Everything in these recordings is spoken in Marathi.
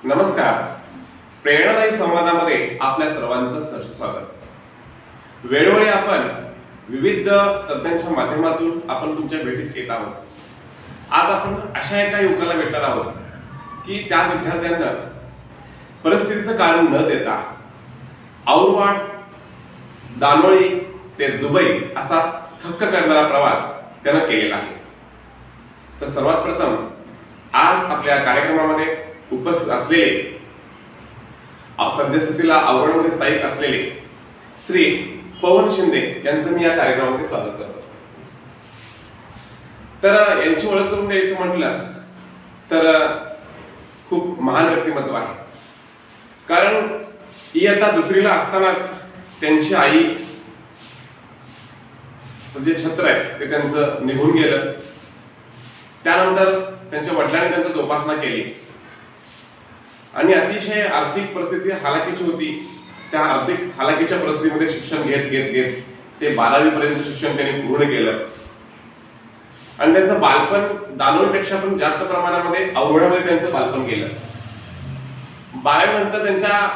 नमस्कार. प्रेरणादायी संवादामध्ये आपल्या सर्वांचं सहर्ष स्वागत. वेळोवेळी आपण विविध तज्ञांच्या माध्यमातून आपण तुमच्या भेटीस येत आहोत. आज आपण अशा एका युवकाला भेटणार आहोत की त्या विद्यार्थ्यांना परिस्थितीचं कारण न देता औरवाड, दानोळी ते दुबई असा थक्क करणारा प्रवास त्यानं केलेला आहे. तर सर्वात प्रथम आज आपल्या कार्यक्रमामध्ये उपस्थित असलेले सद्यस्थितीला औरवाडमध्ये स्थायिक असलेले श्री पवन शिंदे यांचं मी या कार्यक्रमामध्ये स्वागत करतो. तर यांची ओळख करून द्यायचं म्हटलं तर खूप महान व्यक्तिमत्व आहे. कारण इयत्ता दुसरीला असतानाच त्यांची आई जे छत्र आहे ते त्यांचं निघून गेलं. त्यानंतर त्यांच्या वडिलांनी त्यांची जोपासना केली आणि अतिशय आर्थिक परिस्थिती हालाकीची होती. त्या आर्थिक हालाकीच्या परिस्थितीमध्ये शिक्षण घेत घेत घेत ते 12वी पर्यंत शिक्षण त्यांनी पूर्ण केलं आणि त्यांचं बालपण दानोळीपेक्षा पण जास्त प्रमाणामध्ये औरवाडमध्ये त्यांचं बालपण गेलं. 12वी नंतर त्यांच्या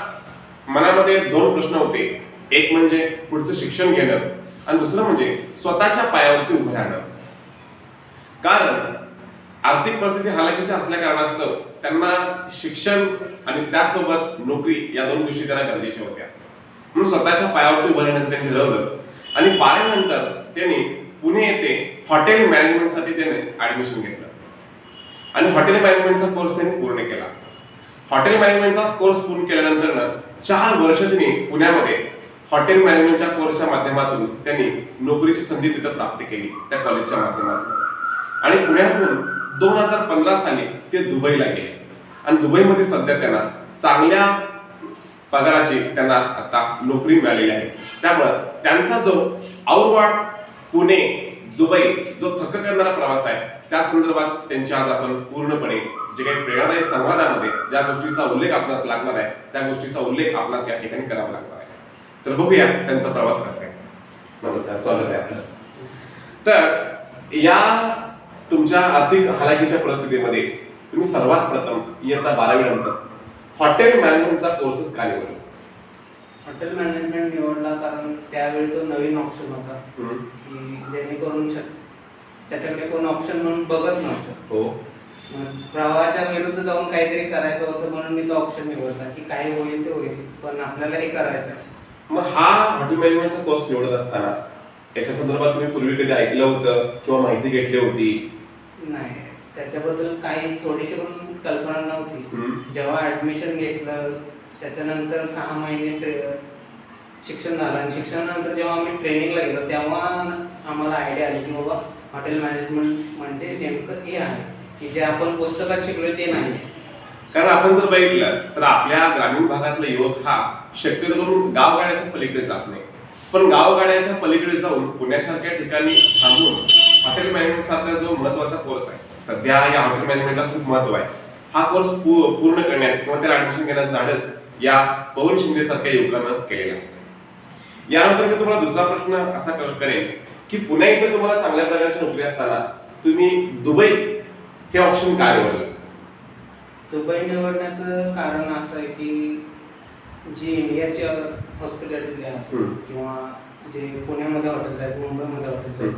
मनामध्ये 2 प्रश्न होते. एक म्हणजे पुढचं शिक्षण घेणं आणि दुसरं म्हणजे स्वतःच्या पायावरती उभं राहणं. कारण आर्थिक परिस्थिती हालाकीची असल्या कारणास्तव त्यांना शिक्षण आणि त्यासोबत नोकरी या 2 गोष्टी त्यांना गरजेच्या होत्या. म्हणून स्वतःच्या पायावरती उभं राहण्याचं त्यांनी ठरवलं आणि 12वी नंतर त्यांनी पुणे येथे हॉटेल मॅनेजमेंटसाठी त्यांनी ऍडमिशन घेतलं आणि हॉटेल मॅनेजमेंटचा कोर्स त्यांनी पूर्ण केला. हॉटेल मॅनेजमेंटचा कोर्स पूर्ण केल्यानंतर 4 वर्ष त्यांनी पुण्यामध्ये हॉटेल मॅनेजमेंटच्या कोर्सच्या माध्यमातून त्यांनी नोकरीची संधी तिथं प्राप्त केली त्या कॉलेजच्या माध्यमातून. आणि पुण्यातून 2015 साली ते दुबईला गेले आणि दुबईमध्ये सध्या त्यांना चांगल्या पगाराची त्यांना आता नोकरी मिळालेली आहे. त्यामुळं त्यांचा जो औरवाड, पुणे, दुबई जो थक्क करणारा प्रवास आहे त्या संदर्भात त्यांची आज आपण पूर्णपणे जे काही प्रेरणादायी संवादामध्ये ज्या गोष्टीचा उल्लेख आपणास लागणार आहे त्या गोष्टीचा उल्लेख आपणास या ठिकाणी करावा लागणार आहे. तर बघूया त्यांचा प्रवास कसा आहे. नमस्कार, स्वागत आहे आपलं. तर या तुमच्या आर्थिक हालाकीच्या परिस्थितीमध्ये तुम्ही सर्वात प्रथम इयत्ता 12वी नंतर हॉटेल मॅनेजमेंटचा कोर्सेस का निवडला? हॉटेल मॅनेजमेंट निवडला कारण त्यावेळी तो नवीन ऑप्शन होता की जेणेकरून त्याच्याकडे कोण ऑप्शन म्हणून बघत नव्हतं. हो, प्रवाहाच्या विरुद्ध जाऊन काहीतरी करायचं होतं म्हणून मी तो ऑप्शन निवडला की काही होईल ते होईल पण आपल्याला हे करायचं आहे. मग हा हॉटेल मॅनेजमेंटचा कोर्स निवडत असताना याच्या संदर्भात तुम्ही पूर्वी कधी ऐकलं होतं किंवा माहिती घेतली होती? नाही, त्याच्याबद्दल काही थोडीशी पण कल्पना नव्हती. जेव्हा ऍडमिशन घेतलं त्याच्यानंतर 6 महिने शिक्षण झालं आणि शिक्षणानंतर जेव्हा आम्ही ट्रेनिंगला गेलो तेव्हा आम्हाला आयडिया आली की बाबा हॉटेल मॅनेजमेंट म्हणजे नेमकं हे आहे की जे आपण पुस्तकात शिकलो ते नाही. कारण आपण जर बघितलं तर आपल्या ग्रामीण भागातला युवक हा शक्यतो करून गावगाड्याच्या पलीकडे जात नाही, पण गावगाड्याच्या पलीकडे जाऊन पुण्यासारख्या ठिकाणी थांबून हॉटेल मॅनेजमेंट सारखा जो महत्वाचा कोर्स आहे, सध्या या हॉटेल मॅनेजमेंटला खूप महत्व आहे, हा कोर्स पूर्ण करण्यास किंवा त्याला ऍडमिशन घेण्यास धाडस या पवन शिंदे सारख्या युवकांना केलेला आहे. यानंतर मी तुम्हाला दुसरा प्रश्न असा करेन की पुण्या इथे तुम्हाला चांगल्या प्रकारची नोकरी असताना तुम्ही दुबई हे ऑप्शन का निवडलं? दुबई निवडण्याचं कारण असं आहे की जी इंडियाची हॉस्पिटॅलिटी आहे किंवा जे पुण्यामध्ये हॉटेल्स आहेत, मुंबईमध्ये हॉटेल्स आहेत,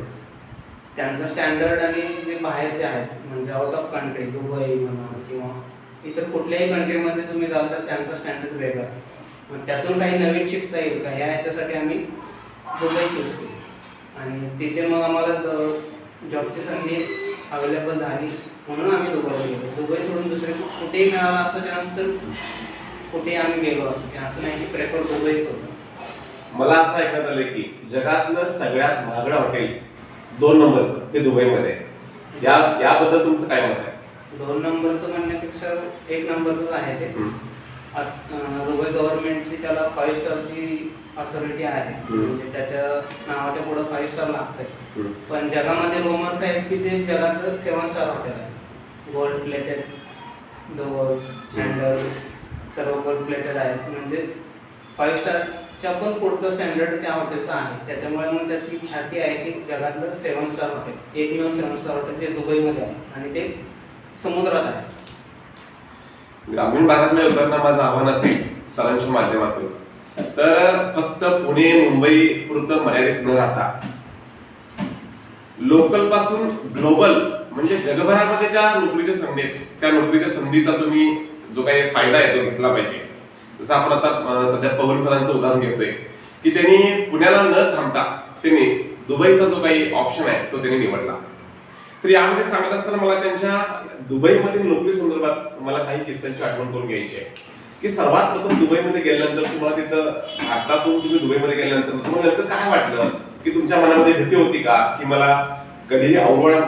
त्यांचं स्टँडर्ड आणि जे बाहेरचे आहेत म्हणजे आउट ऑफ कंट्री दुबई म्हणा किंवा इतर कुठल्याही कंट्रीमध्ये तुम्ही जाल तर त्यांचा स्टँडर्ड वेगळा आहे. मग त्यातून काही नवीन शिकता येईल का याच्यासाठी आम्ही दुबई चूज केली आणि तिथे मग आम्हाला जॉबची संधी अवेलेबल झाली म्हणून आम्ही दुबईला गेलो. दुबई सोडून दुसरे कुठेही मिळाला असतं चान्स तर कुठेही आम्ही गेलो असतो, असं नाही की प्रेफर दुबईच होतं. मला असं ऐकण्यात आलं की जगातलं सगळ्यात महागडं हॉटेल 2 नंबरचं हे दुबईमध्ये. याबद्दल तुमचं काय मत आहे? 2 नंबरचं म्हणण्यापेक्षा 1 नंबरच आहे ते. दुबई गव्हर्नमेंटची त्याला 5 स्टारची अथॉरिटी आहे म्हणजे त्याच्या नावाच्या पुढे 5 स्टार लागतंय. पण जगामध्ये रोमर्स आहेत की ते जगातलं 7 स्टार हॉटेल आहे. गोल्ड प्लेटेड डोअर्स, हँडल सर्व गोल्ड प्लेटेड आहेत म्हणजे 5 स्टारच्या पण पुढचं स्टँडर्ड त्या हॉटेलचं आहे. त्याच्यामुळे मग त्याची ख्याती आहे की जगातलं 7 स्टार हॉटेल, एकमेव 7 स्टार हॉटेल जे दुबईमध्ये आहे आणि ते समुद्रात आहे. ग्रामीण भागातल्या युवकांना माझं आव्हान असेल सरांच्या माध्यमातून, तर फक्त पुणे मुंबई पुरतं मर्यादित न राहता लोकल पासून ग्लोबल म्हणजे जगभरामध्ये ज्या नोकरीच्या संधी आहेत त्या नोकरीच्या संधीचा तुम्ही जो काही फायदा आहे तो घेतला पाहिजे. जसं आपण आता सध्या पवन सरांचं उदाहरण घेतोय की त्यांनी पुण्याला न थांबता त्यांनी दुबईचा जो काही ऑप्शन आहे तो त्यांनी निवडला. तर यामध्ये सांगत असताना मला त्यांच्या दुबईमधील नोकरी संदर्भात मला काही किस्सांची आठवण करून घ्यायची आहे की सर्वात प्रथम दुबईमध्ये गेल्यानंतर तुम्हाला तिथं भारतातून तुम्ही दुबईमध्ये गेल्यानंतर तुम्हाला नेमकं काय वाटलं की तुमच्या मनामध्ये भीती होती का की मला कधीही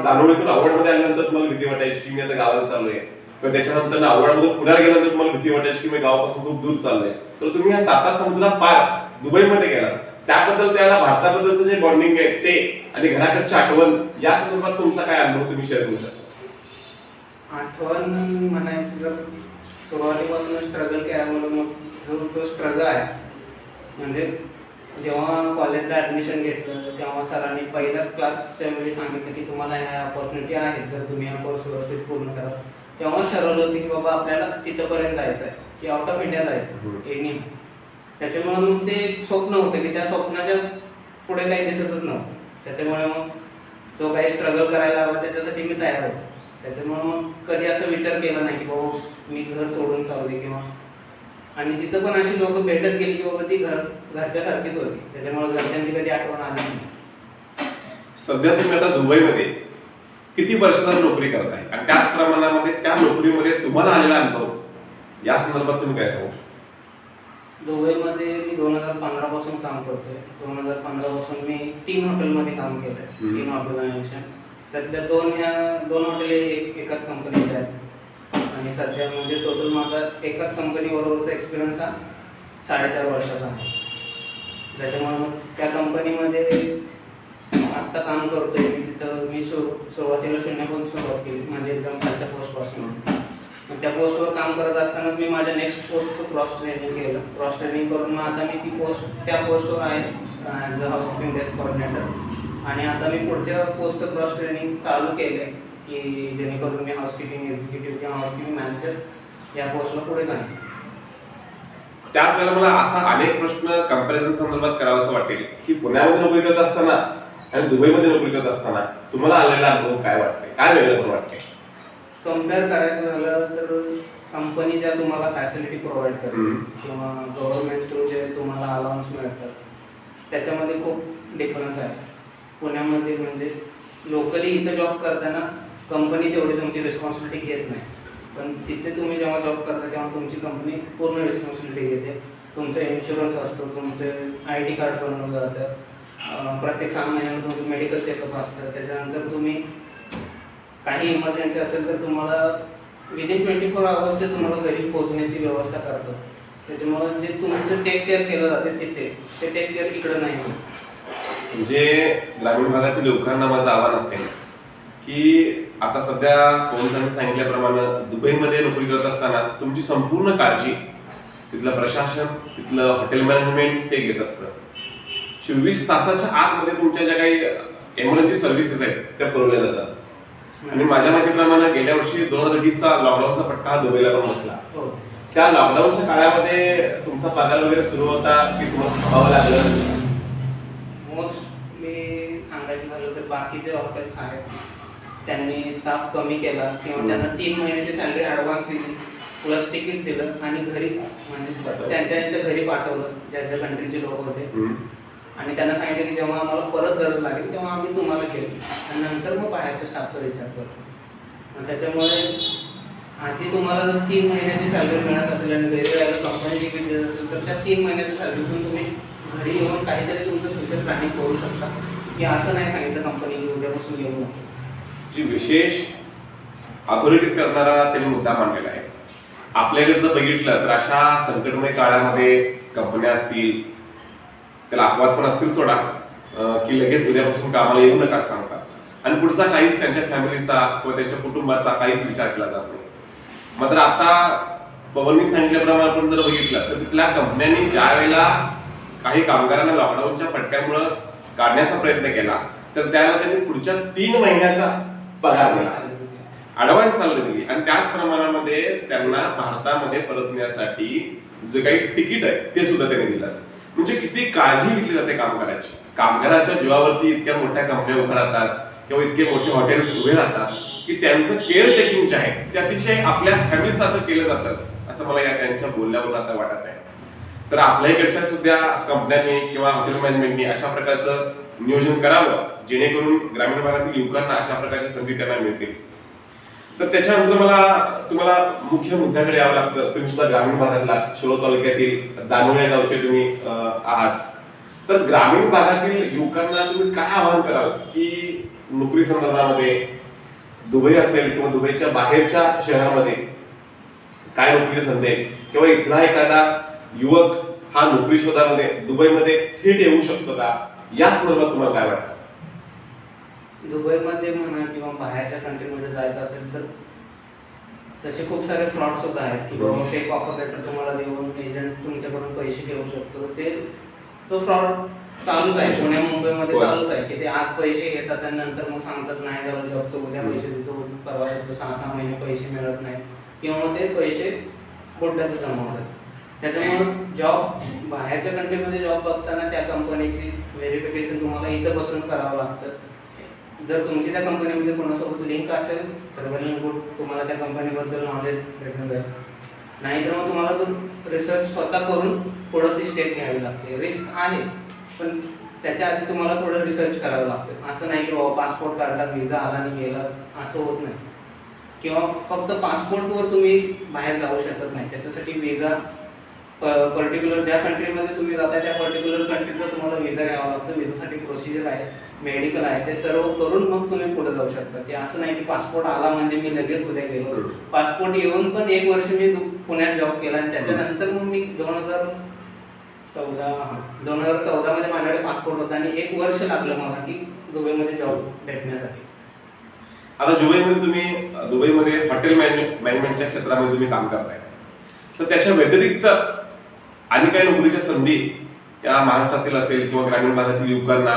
दानोळीतून आवडमध्ये आल्यानंतर तुम्हाला भीती वाटायची की मी आता गावाला चाललोय, किंवा त्याच्यानंतर आवडमधून पुण्याला गेल्यानंतर तुम्हाला भीती वाटायची की मी गावापासून खूप दूर चाललोय, तर तुम्ही या 7 समुद्रा पार दुबईमध्ये गेला त्याबद्दल त्याला भारताबद्दलचं जे बॉन्डिंग आहे ते आणि घराकडची आठवण या संदर्भात तुमचा काय अनुभव तुम्ही शेअर करू शकता? आठवण म्हणायचं जर सुरुवातीपासून स्ट्रगल केल्यामुळे मग जो स्ट्रगल आहे म्हणजे जेव्हा कॉलेजला ऍडमिशन घेतलं तेव्हा सरांनी पहिल्याच क्लासच्या वेळी सांगितलं की तुम्हाला ह्या अपॉर्च्युनिटी आहेत जर तुम्ही हा कोर्स व्यवस्थित पूर्ण करा. तेव्हा ठरवलं होतं की बाबा आपल्याला तिथंपर्यंत जायचं आहे की आउट ऑफ इंडिया जायचं एनी. त्याच्यामुळे मग ते स्वप्न होतं की त्या स्वप्नाच्या पुढे काही दिसतच नव्हतं. त्याच्यामुळे मग जो काही स्ट्रगल करायला हवा त्याच्यासाठी मी तयार होतो. त्याच्यामुळे मग कधी असं विचार केला नाही की बाबा मी घर सोडून चालले किंवा, आणि तिथं पण अशी लोक भेटत गेली की बाबा ती घरच्यासारखीच होती. त्याच्यामुळे घरच्यांची कधी आठवण आली नाही. सध्या तुम्ही आता दुबईमध्ये किती वर्षाचा नोकरी करताय आणि त्याच प्रमाणामध्ये त्या नोकरीमध्ये तुम्हाला आलेला अनुभव या संदर्भात तुम्ही काय सांगू? दुबईमध्ये मी 2015 पासून काम करतोय. 2015 पासून मी 3 हॉटेलमध्ये काम केलंय. 3 ऑर्गनायझेशन, त्यातल्या 2 हॉटेल एकाच कंपनीचे आहेत. आणि सध्या म्हणजे टोटल माझा एकाच कंपनीबरोबरचा एक्सपिरियन्स हा 4.5 वर्षाचा आहे. त्याच्यामुळे मग त्या कंपनीमध्ये आत्ता काम करतोय मी. तिथं मी सुरुवातीला शून्यापासून सुरुवात केली म्हणजे एकदम खालच्या पोस्टपासून. मग त्या पोस्टवर काम करत असतानाच मी माझ्या नेक्स्ट पोस्टचं क्रॉस ट्रेनिंग केलं. क्रॉस ट्रेनिंग करून मग आता मी त्या पोस्टवर आहे as a housekeeping desk coordinator. आणि आता मी पुढच्या पोस्टचं क्रॉस ट्रेनिंग चालू केलं आहे की जेणेकरून मी हाऊसकीपिंग एक्झिक्युटिव्ह किंवा हाऊसकीपिंग मॅनेजर या पोस्टला पुढे जाईन. त्याच वेळेला मला असा अनेक प्रश्न कंपॅरिझन संदर्भात करावासा वाटेल की पुण्यामध्ये नोकरी करत असताना आणि दुबईमध्ये नोकरी करत असताना तुम्हाला आलेला अनुभव काय वाटते, काय वेगळं वाटते? कम्पेअर करायचं झालं तर कंपनी ज्या तुम्हाला फॅसिलिटी प्रोव्हाइड करते किंवा गव्हर्नमेंट थ्रू जे तुम्हाला अलाउन्स मिळतात त्याच्यामध्ये खूप डिफरन्स आहे. पुण्यामध्ये म्हणजे लोकली इथं जॉब करताना कंपनी तेवढी तुमची रिस्पॉन्सिबिलिटी घेत नाही, पण तिथे तुम्ही जेव्हा जॉब करता तेव्हा तुमची कंपनी पूर्ण रिस्पॉन्सिबिलिटी घेते. तुमचं इन्शुरन्स असतो, तुमचं ID कार्ड बनवलं जातं, प्रत्येक 6 महिन्याला तुमचं मेडिकल चेकअप असतं. त्याच्यानंतर तुम्ही काही इमर्जन्सी असेल तर तुम्हाला विदिन 24 आवर्स ते तुम्हाला घरी पोहोचण्याची व्यवस्था करतं. त्याच्यामुळं जे तुमचं टेक केअर केलं जाते तिथे ते टेक केअर इकडं नाही होत. म्हणजे ग्रामीण भागातील लोकांना माझं आव्हान असेल की आता सध्या पोलिसांनी सांगितल्याप्रमाणे दुबईमध्ये नोकरी करत असताना तुमची संपूर्ण काळजी तिथलं प्रशासन, तिथलं हॉटेल मॅनेजमेंट ते घेत असतं. 24 तासाच्या आतमध्ये तुमच्या ज्या काही इमर्जन्सी सर्व्हिसेस आहेत त्या पुरवल्या जातात. आणि माझ्या माहितीप्रमाणे गेल्या वर्षी 2020चा लॉकडाऊनचा फटका दुबईला पण बसला. त्या लॉकडाऊनच्या काळामध्ये तुमचा पगार वगैरे सुरू होता की तुम्हाला थांबावं लागलं? मोस्टली सांगायचं झालं तर बाकीचे हॉटेल्स आहेत त्यांनी स्टाफ कमी केला किंवा त्यांना 3 महिन्याची सॅलरी ॲडव्हान्स दिली प्लस तिकीट दिलं आणि घरी म्हणजे त्यांच्या घरी पाठवलं ज्या ज्या कंट्रीचे लोक होते. आणि त्यांना सांगितलं की जेव्हा आम्हाला परत गरज लागेल तेव्हा आम्ही तुम्हाला घेऊ आणि नंतर मग बाहेरच्या स्टाफचा विचार करतो. त्याच्यामुळे आधी तुम्हाला जर 3 महिन्याची सॅलरी मिळत असेल आणि घरी राहायला कंपनी तिकीट देत असेल तर त्या 3 महिन्याच्या सॅलरीतून तुम्ही घरी येऊन काहीतरी तुमचं फ्युचर प्लॅनिंग करू शकता. की असं नाही सांगितलं कंपनी की उद्यापासून येऊ नको. जी विशेष अथॉरिटी करणारा त्यांनी मुद्दा मांडलेला आहे. आपल्याकडे जर बघितलं तर अशा संकटमय काळामध्ये कंपन्या असतील त्याला अपवाद पण असतील सोडा की लगेच उद्यापासून कामाला येऊ नका सांगतात आणि पुढचा काहीच त्यांच्या फॅमिलीचा किंवा त्यांच्या कुटुंबाचा काहीच विचार केला जात नाही. मात्र आता पवननी सांगितल्याप्रमाणे आपण जर बघितलं तर तिथल्या कंपन्यांनी ज्या वेळेला काही कामगारांना लॉकडाऊनच्या फटक्यामुळे काढण्याचा प्रयत्न केला तर त्यावेळेला त्यांनी पुढच्या 3 महिन्याचा पगार दिला, ॲडव्हान्स सॅलरी दिली आणि त्याच प्रमाणामध्ये मध्ये त्यांना भारतामध्ये परतण्यासाठी जे काही तिकीट आहे ते सुद्धा त्यांनी दिलं. म्हणजे किती काळजी घेतली जाते कामगाराची. कामगाराच्या जीवावरती इतक्या मोठ्या कंपन्या उभ्या राहतात किंवा इतके मोठे हॉटेल्स उभे राहतात की त्यांचं केअर टेकिंग जे आहे ते अतिशय आपल्या फॅमिली सारखं केलं जातं, असं मला या त्यांच्या बोलण्यावरून आता वाटत आहे. तर आपल्या इकडच्या सुद्धा कंपन्यांनी किंवा हॉटेल मॅनेजमेंटनी अशा प्रकारचं नियोजन करावं जेणेकरून ग्रामीण भागातील युवकांना अशा प्रकारची संधी त्यांना मिळतील. तर त्याच्यानंतर मला तुम्हाला मुख्य मुद्द्याकडे यावं लागतं. तुम्ही सुद्धा ग्रामीण भागातला शिरोळ तालुक्यातील दानोळे या गावचे तुम्ही आहात. तर ग्रामीण भागातील युवकांना तुम्ही काय आवाहन कराल की नोकरी संदर्भामध्ये दुबई असेल किंवा दुबईच्या बाहेरच्या शहरामध्ये काय नोकरी संधी आहे किंवा इथला एखादा युवक हा नोकरी शोधामध्ये दुबईमध्ये थेट येऊ शकतो का, या संदर्भात तुम्हाला काय वाटतं? दुबईमध्ये म्हणा किंवा बाहेरच्या कंट्रीमध्ये जायचं असेल तर तसे खूप सारे फ्रॉड सुद्धा आहेत की बाबा फेक ऑफर लेटर तुम्हाला देऊन एजंट तुमच्याकडून पैसे घेऊ शकतो. तो फ्रॉड चालूच आहे, पुणे मुंबईमध्ये चालूच आहे की ते आज पैसे घेतात आणि नंतर मग सांगतात नाही झालं जॉबचं, उद्या पैसे देतो, परवा देतो, 6-6 महिने पैसे मिळत नाही किंवा मग ते पैसे बुड्यात जमा होतात. त्याच्यामुळे जॉब बाहेरच्या कंट्रीमध्ये जॉब बघताना त्या कंपनीची व्हेरिफिकेशन तुम्हाला इथं बसून करावं लागतं. जर तुमची त्या कंपनीमध्ये कोणासोबत लिंक असेल तर वेल अँड गुड, तुम्हाला त्या कंपनीबद्दल नॉलेज भेटून जाईल. नाहीतर मग तुम्हाला तो रिसर्च स्वतः करून पुढं ती स्टेप घ्यावी लागते. रिस्क आहे पण त्याच्या आधी तुम्हाला थोडं रिसर्च करावं लागतं. असं नाही की बाबा पासपोर्ट काढला, व्हिजा आला आणि गेला, असं होत नाही. किंवा फक्त पासपोर्टवर तुम्ही बाहेर जाऊ शकत नाही. त्याच्यासाठी व्हिजा पर्टिक्युलर ज्या कंट्रीमध्ये तुम्ही जाताय त्या पर्टिक्युलर कंट्रीचा तुम्हाला व्हिजा घ्यावा लागतो. व्हिजासाठी प्रोसिजर आहे, मेडिकल आहे, ते सर्व करून मग तुम्ही पुढे जाऊ शकता. ते असं नाही की पासपोर्ट आला म्हणजे मी लगेच उद्या गेलो. पासपोर्ट येऊन पण 1 वर्ष मी पुण्यात जॉब केला आणि त्याच्यानंतर मग मी 2014 मध्ये माझ्याकडे पासपोर्ट होता आणि 1 वर्ष लागलं मला की दुबईमध्ये जॉब भेटण्यासाठी. आता दुबईमध्ये हॉटेल मॅनेजमेंटच्या क्षेत्रामध्ये तुम्ही काम करताय, तर त्याच्या व्यतिरिक्त आणि काही नोकरीच्या संधी या महाराष्ट्रातील असेल किंवा ग्रामीण भागातील युवकांना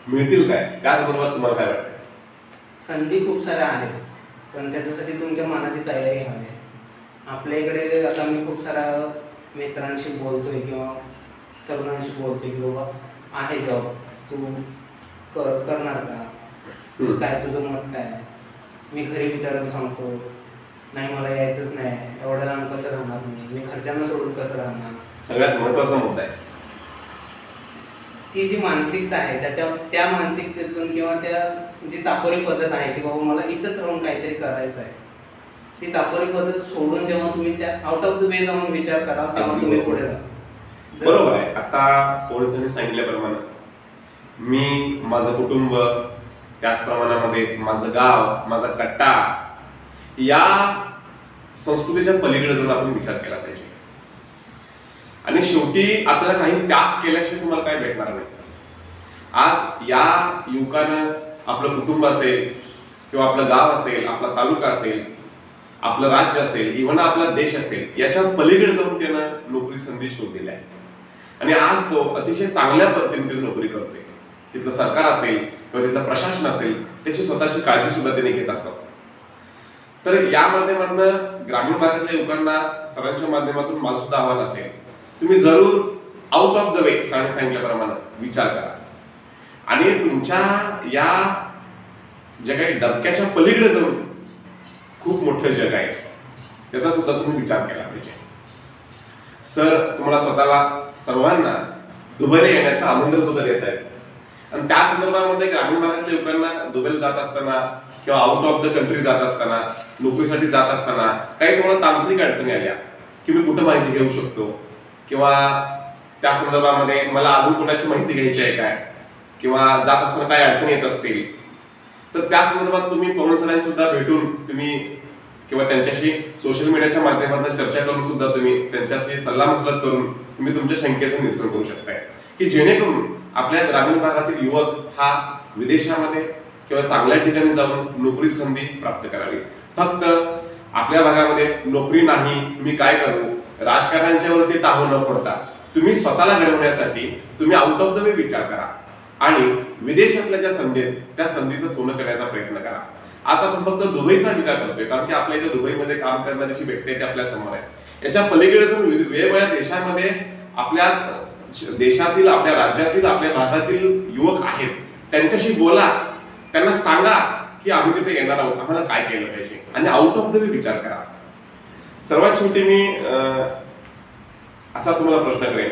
मिळतील काय, त्या संदर्भात तुम्हाला काय वाटतं? संधी खूप साऱ्या आहेत पण त्याच्यासाठी तुमच्या मनाची तयारी हवी. आपल्या इकडे आता मी खूप साऱ्या मित्रांशी बोलतोय किंवा तरुणांशी बोलतोय की बाबा आहे जॉब, तू करणार का, काय तुझं मत काय. मी घरी विचारून सांगतो नाही मला यायचंच नाही, एवढ्या लांब कसं राहणार मी घरच्यांना सोडून कसं राहणार. सगळ्यात महत्वाचा मुद्दा आहे ती जी मानसिकता आहे त्या मानसिकतेतून किंवा त्या जी चाकोरी पद्धत आहे की बाबा मला इथंच राहून काहीतरी करायचं आहे, ती चाकोरी पद्धत सोडून जेव्हा तुम्ही त्या आउट ऑफ द वे जाऊन विचार करा तेव्हा तुम्ही पुढे जा. बरोबर आहे. आता पोलिसांनी सांगितल्याप्रमाणे मी, माझं कुटुंब, त्याच प्रमाणामध्ये माझं गाव, माझा कट्टा, या संस्कृतीच्या पलीकडे जाऊन आपण विचार केला पाहिजे. आणि शेवटी आपल्याला काही त्याग केल्याशिवाय तुम्हाला काय भेटणार नाही. आज या युवकानं आपलं कुटुंब असेल किंवा आपलं गाव असेल, आपला तालुका असेल, आपलं राज्य असेल, इव्हन आपला देश असेल, याच्या पलीकडे जाऊन त्यानं नोकरी संधी शोधलेली आहे आणि आज तो अतिशय चांगल्या पद्धतीने तिथे नोकरी करतोय. तिथलं सरकार असेल किंवा तिथलं प्रशासन असेल त्याची स्वतःची काळजी सुद्धा त्याने घेत असतात. तर या माध्यमातून ग्रामीण भागातल्या युवकांना सरांच्या माध्यमातून माझं सुद्धा आव्हान असेल, तुम्ही जरूर आउट ऑफ द वे सरांनी सांगितल्याप्रमाणे विचार करा आणि तुमच्या या ज्या काही डबक्याच्या पलीकडे जाऊन खूप मोठं जग आहे त्याचा सुद्धा तुम्ही विचार केला पाहिजे. सर तुम्हाला स्वतःला सर्वांना दुबईला येण्याचं आमंत्रण सुद्धा देत आहेत आणि त्या संदर्भामध्ये ग्रामीण भागातल्या युवकांना दुबईला जात असताना किंवा आउट ऑफ द कंट्री जात असताना, नोकरीसाठी जात असताना काही तुम्हाला तांत्रिक अडचणी आल्या की मी कुठं माहिती घेऊ शकतो किंवा त्या संदर्भामध्ये मला अजून कोणाची माहिती घ्यायची आहे काय किंवा जात असताना काही अडचणी येत असतील तर त्या संदर्भात तुम्ही पवन सरांशी सुद्धा भेटून तुम्ही किंवा त्यांच्याशी सोशल मीडियाच्या माध्यमातून चर्चा करून सुद्धा तुम्ही त्यांच्याशी सल्लामसलत करून तुम्ही तुमच्या शंकेचं निरसन करू शकताय की जेणेकरून आपल्या ग्रामीण भागातील युवक हा विदेशामध्ये किंवा चांगल्या ठिकाणी जाऊन नोकरी संधी प्राप्त करावी. फक्त आपल्या भागामध्ये नोकरी नाही मी काय करू, राजकारण्यांच्या वरती टाहू न पडता तुम्ही स्वतःला घडवण्यासाठी तुम्ही आउट ऑफ द वे विचार करा आणि विदेशातल्या ज्या संधी आहेत त्या संधीचं सोनं करण्याचा प्रयत्न करा. आता आपण फक्त दुबईचा विचार करतोय, कारण की आपल्या इथे दुबईमध्ये काम करणारी व्यक्ती आहे ती आपल्या समोर आहे. याच्या पलीकडे जर वेगवेगळ्या देशांमध्ये आपल्या देशातील, आपल्या राज्यातील, आपल्या भागातील युवक आहेत, त्यांच्याशी बोला, त्यांना सांगा की आम्ही तिथे येणार आहोत, आम्हाला काय केलं पाहिजे, आणि आउट ऑफ द वे विचार करा. सर्वात शेवटी मी असा तुम्हाला प्रश्न करेन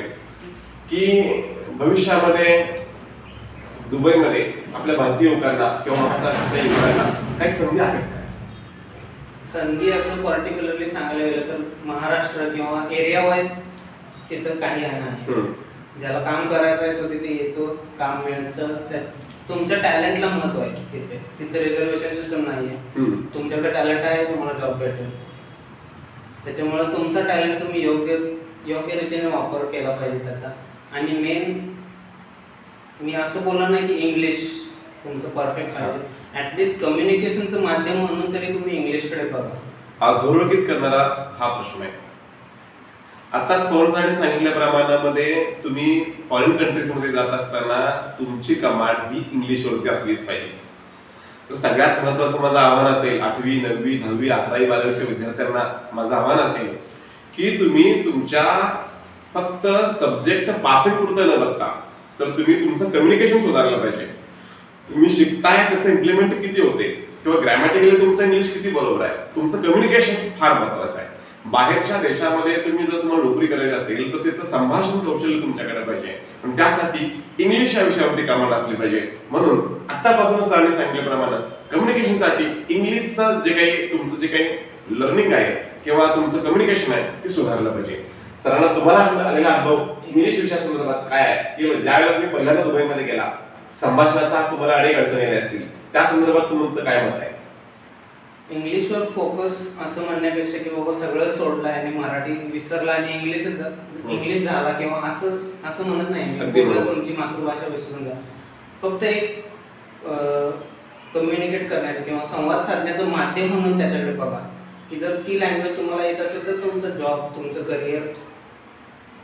की भविष्यामध्ये दुबईमध्ये आपल्या भारतीय युवकांना किंवा महाराष्ट्रातल्या युवकांना काही संधी आहेत का? संधी असं पर्टिक्युलरली सांगायला गेलं तर महाराष्ट्र किंवा एरिया वाईज तिथं काही आहे नाही. ज्याला काम करायचं आहे तो तिथे येतो, काम मिळतं. तुमच्या टॅलेंटला महत्व आहे तिथे. तिथे रिझर्वेशन सिस्टम नाही आहे. तुमच्याकडे टॅलेंट आहे, तुम्हाला जॉब भेटेल. त्याच्यामुळे तुमचा टॅलेंट तुम्ही योग्य रीतीने वापर केला पाहिजे त्याचा. आणि मेन मी असं बोलणार नाही की इंग्लिश तुमचं परफेक्ट पाहिजे. ऍटलिस्ट कम्युनिकेशनचं माध्यम म्हणून तरी तुम्ही इंग्लिशकडे बघा. अधोरेखित करणारा हा प्रश्न आहे. आताच पवन सरांनी सांगितल्याप्रमाणे तुम्ही फॉरेन कंट्रीजमध्ये जात असताना तुमची कमांड ही इंग्लिशवरती असलीच पाहिजे. तर सगळ्यात महत्वाचं माझं आव्हान असेल 8वी 9वी 10वी 11वी 12वीच्या विद्यार्थ्यांना माझं आव्हान असेल की तुम्ही तुमच्या फक्त सब्जेक्ट पासिंग पुरतं न बघता तर तुम्ही तुमचं कम्युनिकेशन सुधारलं पाहिजे. तुम्ही शिकताय त्याचं इम्प्लिमेंट किती होते किंवा ग्रॅमॅटिकली तुमचं इंग्लिश किती बरोबर आहे, तुमचं कम्युनिकेशन फार महत्वाचं आहे. बाहेरच्या देशामध्ये तुम्ही जर तुम्हाला नोकरी करायची असेल तर तिथं संभाषण कौशल्य तुमच्याकडे पाहिजे, पण त्यासाठी इंग्लिश या विषयावरती कमांड असली पाहिजे. म्हणून आतापासूनच सरांनी सांगितल्याप्रमाणे कम्युनिकेशनसाठी इंग्लिशचं तुमचं जे काही लर्निंग आहे किंवा तुमचं कम्युनिकेशन आहे ते सुधारलं पाहिजे. सरांना तुम्हाला आलेला अनुभव इंग्लिश विषयासंदर्भात काय आहे किंवा ज्यावेळेला तुम्ही पहिल्यांदा दुबईमध्ये गेला, संभाषणाचा तुम्हाला अनेक अडचणी आल्या असतील, त्या संदर्भात तुमचं काय मत आहे? इंग्लिशवर फोकस असं म्हणण्यापेक्षा की बाबा सगळं सोडलं आणि मराठी विसरला आणि इंग्लिश झाला किंवा असं म्हणत नाही. तुमची मातृभाषा विसरून जा. फक्त एक कम्युनिकेट करण्याचं किंवा संवाद साधण्याचं माध्यम म्हणून त्याच्याकडे बघा की जर ती लँग्वेज तुम्हाला येत असेल तर तुमचं जॉब, तुमचं करिअर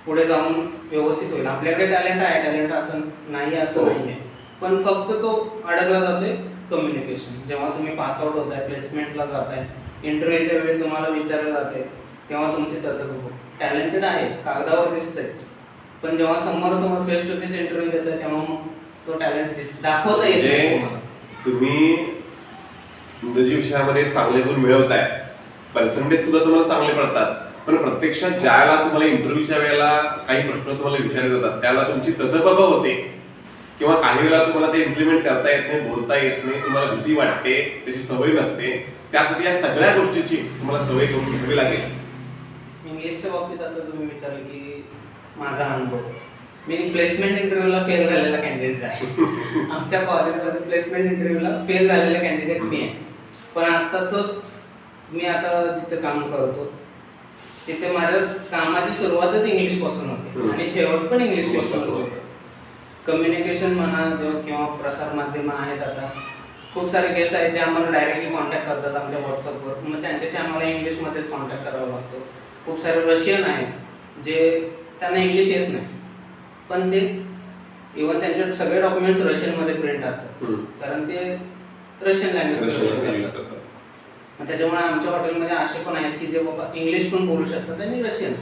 पुढे जाऊन व्यवस्थित होईल. आपल्याकडे टॅलेंट आहे, टॅलेंट असं नाही असं नाही आहे, पण फक्त तो अडकला जातोय कम्युनिकेशन. जेव्हा तुम्ही पास आउट होताय, प्लेसमेंटला जाताय, इंटरव्ह्यूच्या वेळी तुम्हाला विचारलं जाते तेव्हा तुमचे टॅलेंटेड आहे, कागदावर दिसतंय, पण जेव्हा समोर फेस टू फेस इंटरव्ह्यू देताय तेव्हा मग तो टॅलेंट दाखवता येतो. तुम्ही इंग्रजी विषयामध्ये चांगले गुण मिळवताय, पर्सेंटेज सुद्धा तुम्हाला चांगले पडतात, पण प्रत्यक्षात ज्याला तुम्हाला इंटरव्ह्यूच्या वेळेला काही प्रश्न तुम्हाला विचारले जातात त्याला तुमची तदबब होते किंवा काही वेळेला तुम्हाला ते इम्प्लिमेंट करता येत नाही, बोलता येत नाही, तुम्हाला भीती वाटते, त्याची सवय नसते. त्यासाठी या सगळ्या गोष्टीची तुम्हाला सवय करून घ्यावी लागेल. इंग्लिशच्या बाबतीत आता तुम्ही विचारलं की माझा अनुभव, मी प्लेसमेंट इंटरव्ह्यूला फेल झालेला कॅन्डिडेट आहे. आमच्या कॉलेजमध्ये प्लेसमेंट इंटरव्ह्यूला फेल झालेला कॅन्डिडेट मी आहे. पण मी आता जिथे काम करतो तिथे माझ्या कामाची सुरुवातच इंग्लिश पासून होते आणि शेवट पण इंग्लिश पासून होतं. कम्युनिकेशन म्हणा किंवा प्रसार माध्यम आहेत, आता खूप सारे गेस्ट आहेत जे आम्हाला डायरेक्टली कॉन्टॅक्ट करतात आमच्या व्हॉट्सअपवर, मग त्यांच्याशी आम्हाला इंग्लिशमध्येच कॉन्टॅक्ट करावा लागतो. खूप सारे रशियन आहेत जे त्यांना इंग्लिश येत नाही, पण ते इव्हन त्यांचे सगळे डॉक्युमेंट्स रशियनमध्ये प्रिंट असतात कारण ते रशियन लँग्वेज करतात. त्याच्यामुळे आमच्या हॉटेलमध्ये असे पण आहेत की जे बाबा इंग्लिश पण बोलू शकतात आणि रशियन.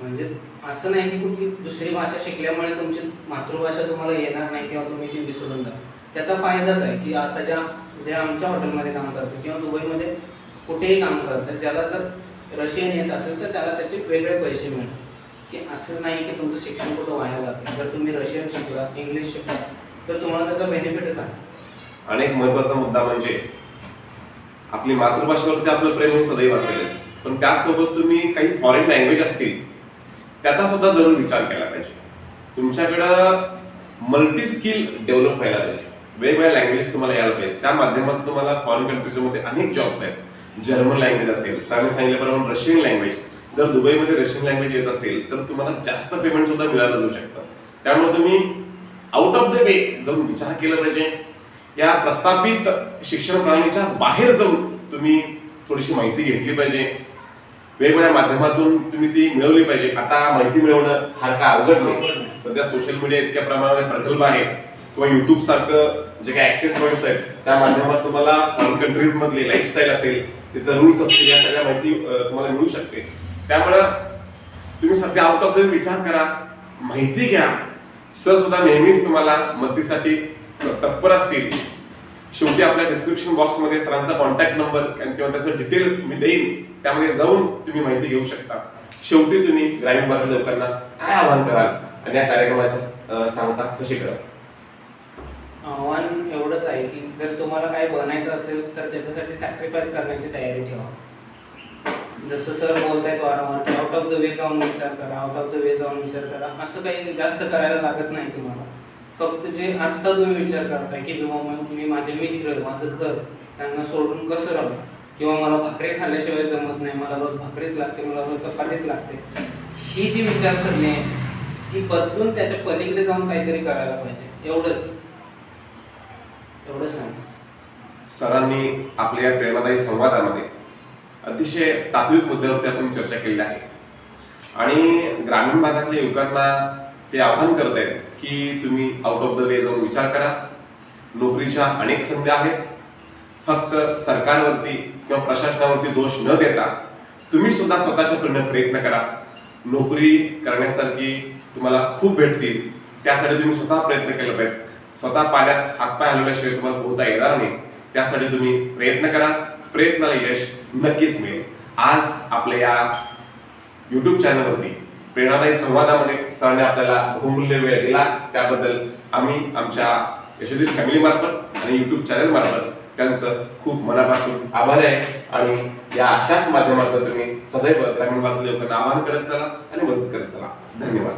म्हणजे असं नाही की कुठली दुसरी भाषा शिकल्यामुळे तुमची मातृभाषा तुम्हाला येणार नाही किंवा तुम्ही ती विसरून जा. त्याचा फायदाच आहे की आता जे आमच्या हॉटेलमध्ये काम करतात किंवा दुबईमध्ये कुठेही काम करतात, ज्याला जर रशियन येत असेल तर त्याला त्याचे वेगळे पैसे मिळतात. की असं नाही की तुमचं शिक्षण कुठं वाया जातं. जर तुम्ही रशियन शिकला, इंग्लिश शिकला तर तुम्हाला त्याचा बेनिफिटच आहे. आणि एक महत्त्वाचा मुद्दा म्हणजे आपली मातृभाषेवरती आपलं प्रेम हे सदैव असेलच, पण त्यासोबत तुम्ही काही फॉरेन लँग्वेज असतील त्याचा सुद्धा जरूर विचार केला पाहिजे. तुमच्याकडं मल्टी स्किल डेव्हलप व्हायला पाहिजे, वेगवेगळ्या लँग्वेजेस तुम्हाला यायला पाहिजे. त्या माध्यमातून तुम्हाला फॉरेन कंट्रीजमध्ये अनेक जॉब्स आहेत. जर्मन लँग्वेज असेल, सरांनी सांगितल्याप्रमाणे रशियन लँग्वेज, जर दुबईमध्ये रशियन लँग्वेज येत असेल तर तुम्हाला जास्त पेमेंट सुद्धा मिळालं जाऊ शकतं. त्यामुळे तुम्ही आउट ऑफ द वे जाऊन विचार केला पाहिजे. या प्रस्थापित शिक्षण प्रणालीच्या बाहेर जाऊन तुम्ही थोडीशी माहिती घेतली पाहिजे, वेगवेगळ्या माध्यमातून तुम्ही ती मिळवली पाहिजे. आता माहिती मिळवणं फार काय अवघड नाही. सध्या सोशल मीडिया इतक्या प्रमाणात प्रगल्भ आहे किंवा युट्यूब सारखं जे काही ऍक्सेस पॉईंट्स आहेत त्या माध्यमात तुम्हाला फॉरेन कंट्रीज मधली लाईफस्टाईल असेल, तिथं रूल्स असतील, या सगळ्या माहिती तुम्हाला मिळू शकते. त्यामुळं तुम्ही सध्या आउट ऑफ द विचार करा, माहिती घ्या. सर सुद्धा नेहमीच तुम्हाला मदतीसाठी तत्पर असतील. शेवटी आपल्या डिस्क्रिप्शन बॉक्समध्ये सरांचा कॉन्टॅक्ट नंबर किंवा त्याचं डिटेल्स मी देईन, त्यामध्ये जाऊन तुम्ही माहिती घेऊ शकता. शेवटी तुम्ही ग्रामीण भागातील लोकांना काय आवाहन कराल आणि या कार्यक्रमाचं सांगता कशी कराल? आव्हान एवढंच आहे की जर तुम्हाला काय बनायचं असेल तर त्याच्यासाठी सॅक्रिफाईस करण्याची तयारी ठेवा. जसं सर बोलतायत वारंवार की आउट ऑफ द वे जाऊन विचार करा, आउट ऑफ द वे जाऊन विचार करा. असं काही जास्त करायला लागत नाही तुम्हाला. फक्त जे आत्ता तुम्ही विचार करताय की मी माझे मित्र, माझं घर त्यांना सोडून कसं राहू, किंवा मला भाकरी खाल्ल्याशिवाय जमत नाही, मला रोज भाकरीच लागते, मला रोज चपातीच लागते, ही जी विचारसरणी आहे ती बदलून त्याच्या पलीकडे जाऊन काहीतरी करायला पाहिजे. एवढंच सांग. सरांनी आपल्या या प्रेरणादायी संवादामध्ये अतिशय तात्विक मुद्द्यावरती आपण चर्चा केली आहे आणि ग्रामीण भागातल्या युवकांना ते आवाहन करत आहेत की तुम्ही आउट ऑफ द वे जाऊन विचार करा. नोकरीच्या अनेक संधी आहेत. फक्त सरकारवरती किंवा प्रशासनावरती दोष न देता तुम्ही सुद्धा स्वतःच्या प्रयत्न करा. नोकरी करण्यासारखी तुम्हाला खूप भेटतील, त्यासाठी तुम्ही स्वतः प्रयत्न केला पाहिजे. स्वतः पाण्यात हातपाय हलवल्याशिवाय तुम्हाला पोहता येणार नाही. त्यासाठी तुम्ही प्रयत्न करा. प्रयत्नाला यश नक्कीच मिळेल. आज आपल्या या युट्यूब चॅनलवरती प्रेरणादायी संवादामध्ये सरांनी आपल्याला बहुमूल्य वेळ दिला, त्याबद्दल आम्ही आमच्या यशोदीप फॅमिली मार्फत आणि युट्यूब चॅनल मार्फत त्यांचं खूप मनापासून आभार आहे. आणि या अशाच माध्यमातून तुम्ही सदैव ग्रामीण भागातील लोकांना आवाहन करत चला आणि मदत करत चला. धन्यवाद.